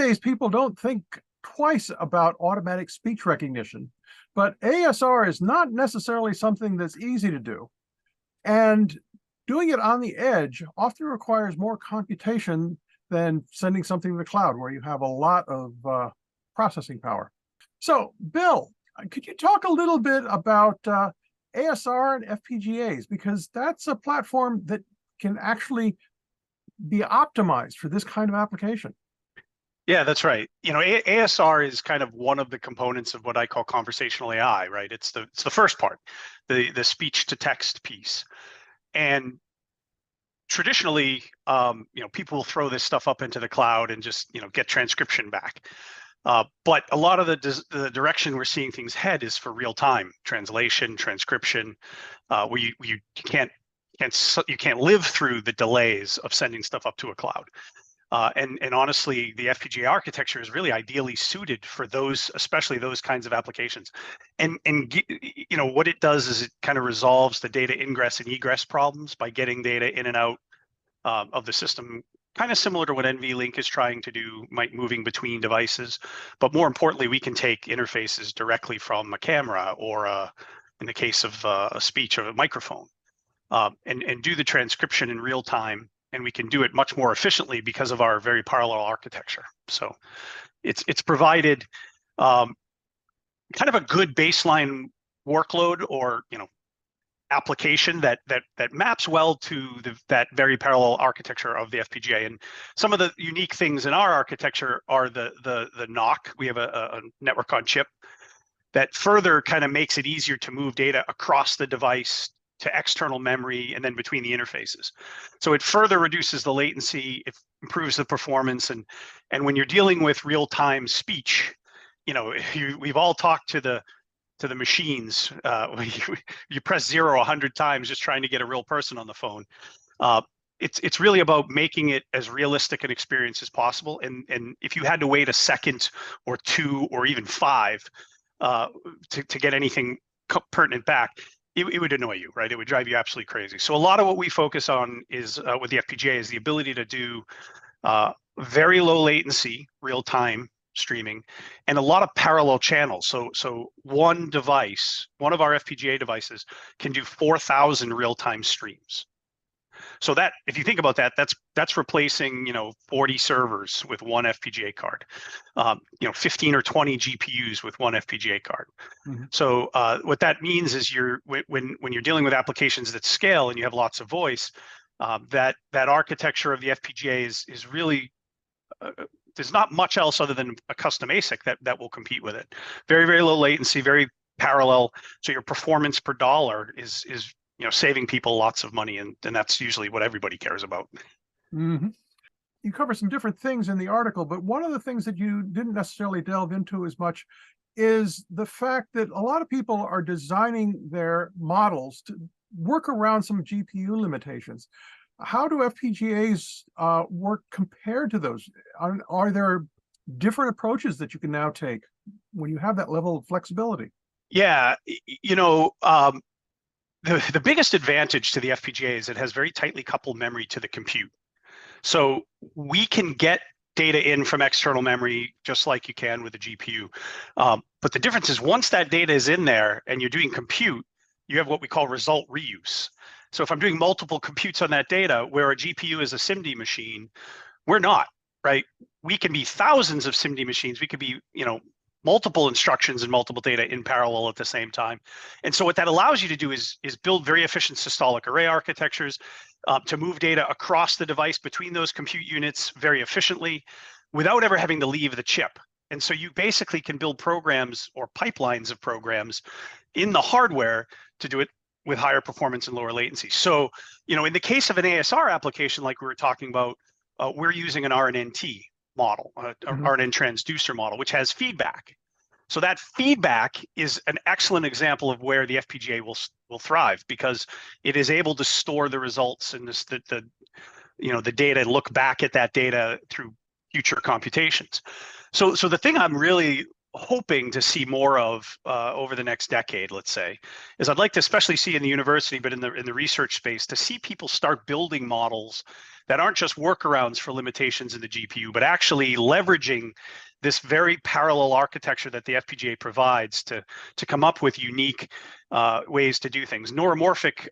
Nowadays, people don't think twice about automatic speech recognition, but ASR is not necessarily something that's easy to do. And doing it on the edge often requires more computation than sending something to the cloud, where you have a lot of processing power. So, Bill, could you talk a little bit about ASR and FPGAs? Because that's a platform that can actually be optimized for this kind of application. Yeah, that's right. You know, ASR is kind of one of the components of what I call conversational AI, right? It's the first part, the speech to text piece. And traditionally, people will throw this stuff up into the cloud and just, get transcription back. But a lot of the direction we're seeing things head is for real-time translation, transcription, where you can't live through the delays of sending stuff up to a cloud. And honestly, the FPGA architecture is really ideally suited for those, especially those kinds of applications. And what it does is it kind of resolves the data ingress and egress problems by getting data in and out of the system, kind of similar to what NVLink is trying to do, moving between devices. But more importantly, we can take interfaces directly from a camera or, in the case of a speech or a microphone, and do the transcription in real time. And we can do it much more efficiently because of our very parallel architecture. So it's provided kind of a good baseline workload or application that maps well to that very parallel architecture of the FPGA. And some of the unique things in our architecture are the NOC. We have a network on chip that further kind of makes it easier to move data across the device to external memory and then between the interfaces. So it further reduces the latency, it improves the performance, and when you're dealing with real-time speech, we've all talked to the machines. You press 0 100 times just trying to get a real person on the phone. It's really about making it as realistic an experience as possible. And if you had to wait a second or 2 or even 5 to get anything pertinent back, it would annoy you, right? It would drive you absolutely crazy. So a lot of what we focus on is with the FPGA is the ability to do very low latency, real-time streaming, and a lot of parallel channels. So one device, one of our FPGA devices, can do 4,000 real-time streams. So that, if you think about that, that's replacing 40 servers with one FPGA card, 15 or 20 GPUs with one FPGA card. Mm-hmm. So what that means is when you're dealing with applications that scale and you have lots of voice, that architecture of the FPGA is really there's not much else other than a custom ASIC that will compete with it. Very, very low latency, very parallel. So your performance per dollar is saving people lots of money, and that's usually what everybody cares about. Mm-hmm. You cover some different things in the article, but one of the things that you didn't necessarily delve into as much is the fact that a lot of people are designing their models to work around some GPU limitations. How do FPGAs work compared to those? Are there different approaches that you can now take when you have that level of flexibility? Yeah, the biggest advantage to the FPGA is it has very tightly coupled memory to the compute. So we can get data in from external memory just like you can with a GPU. But the difference is once that data is in there and you're doing compute, you have what we call result reuse. So if I'm doing multiple computes on that data where a GPU is a SIMD machine, we're not, right? We can be thousands of SIMD machines. We could be, multiple instructions and multiple data in parallel at the same time. And so what that allows you to do is build very efficient systolic array architectures to move data across the device between those compute units very efficiently without ever having to leave the chip. And so you basically can build programs or pipelines of programs in the hardware to do it with higher performance and lower latency. So, in the case of an ASR application like we were talking about, we're using an RNNT model, RNN transducer model, which has feedback. So that feedback is an excellent example of where the FPGA will thrive because it is able to store the results and the data, look back at that data through future computations. So the thing I'm really hoping to see more of over the next decade, let's say, is I'd like to especially see in the university, but in the research space, to see people start building models that aren't just workarounds for limitations in the GPU, but actually leveraging this very parallel architecture that the FPGA provides to come up with unique ways to do things. Neuromorphic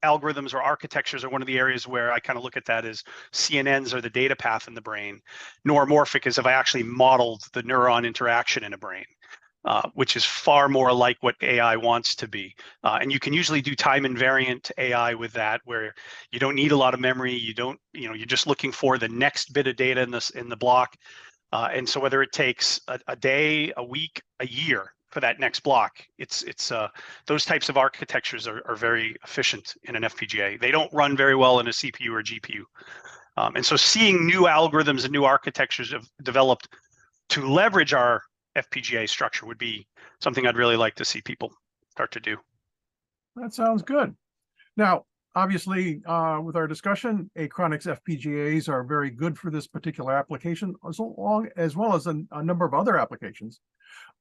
algorithms or architectures are one of the areas where I kind of look at that as CNNs are the data path in the brain. Neuromorphic is if I actually modeled the neuron interaction in a brain. Which is far more like what AI wants to be. And you can usually do time invariant AI with that, where you don't need a lot of memory. You're just looking for the next bit of data in the block. And so whether it takes a day, a week, a year for that next block, it's those types of architectures are very efficient in an FPGA. They don't run very well in a CPU or GPU. And so seeing new algorithms and new architectures have developed to leverage our FPGA structure would be something I'd really like to see people start to do. That sounds good. Now, obviously, with our discussion, Achronix FPGAs are very good for this particular application, as well as a number of other applications.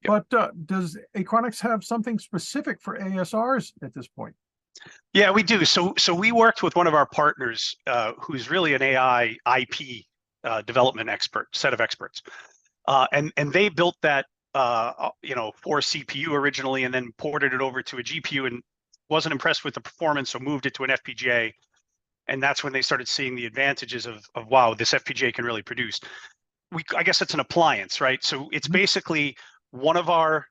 Yep. But does Achronix have something specific for ASRs at this point? Yeah, we do. So we worked with one of our partners who's really an AI IP development set of experts. And they built that for CPU originally, and then ported it over to a GPU, and wasn't impressed with the performance, so moved it to an FPGA. And that's when they started seeing the advantages of wow, this FPGA can really produce. I guess it's an appliance, right? So it's basically one of our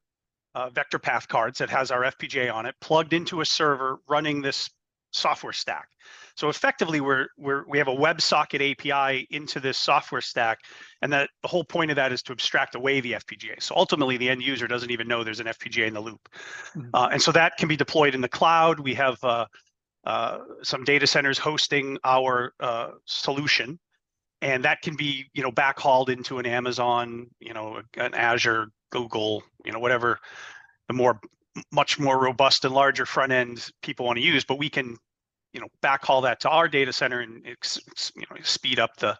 vector path cards that has our FPGA on it, plugged into a server running this software stack. So effectively, we have a WebSocket API into this software stack, and that the whole point of that is to abstract away the FPGA. So ultimately, the end user doesn't even know there's an FPGA in the loop, and so that can be deployed in the cloud. We have some data centers hosting our solution, and that can be backhauled into an Amazon, an Azure, Google, whatever the much more robust and larger front end people want to use, but we can backhaul that to our data center and speed up the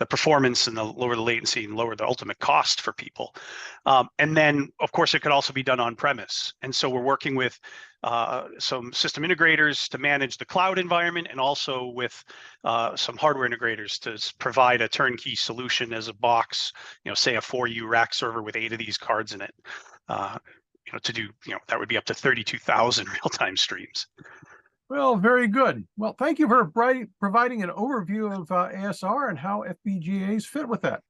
performance and lower the latency and lower the ultimate cost for people. And then, of course, it could also be done on premise. And so we're working with some system integrators to manage the cloud environment, and also with some hardware integrators to provide a turnkey solution as a box, say a 4U rack server with 8 of these cards in it. To do, that would be up to 32,000 real-time streams. Well, very good. Well, thank you for providing an overview of ASR and how FPGAs fit with that.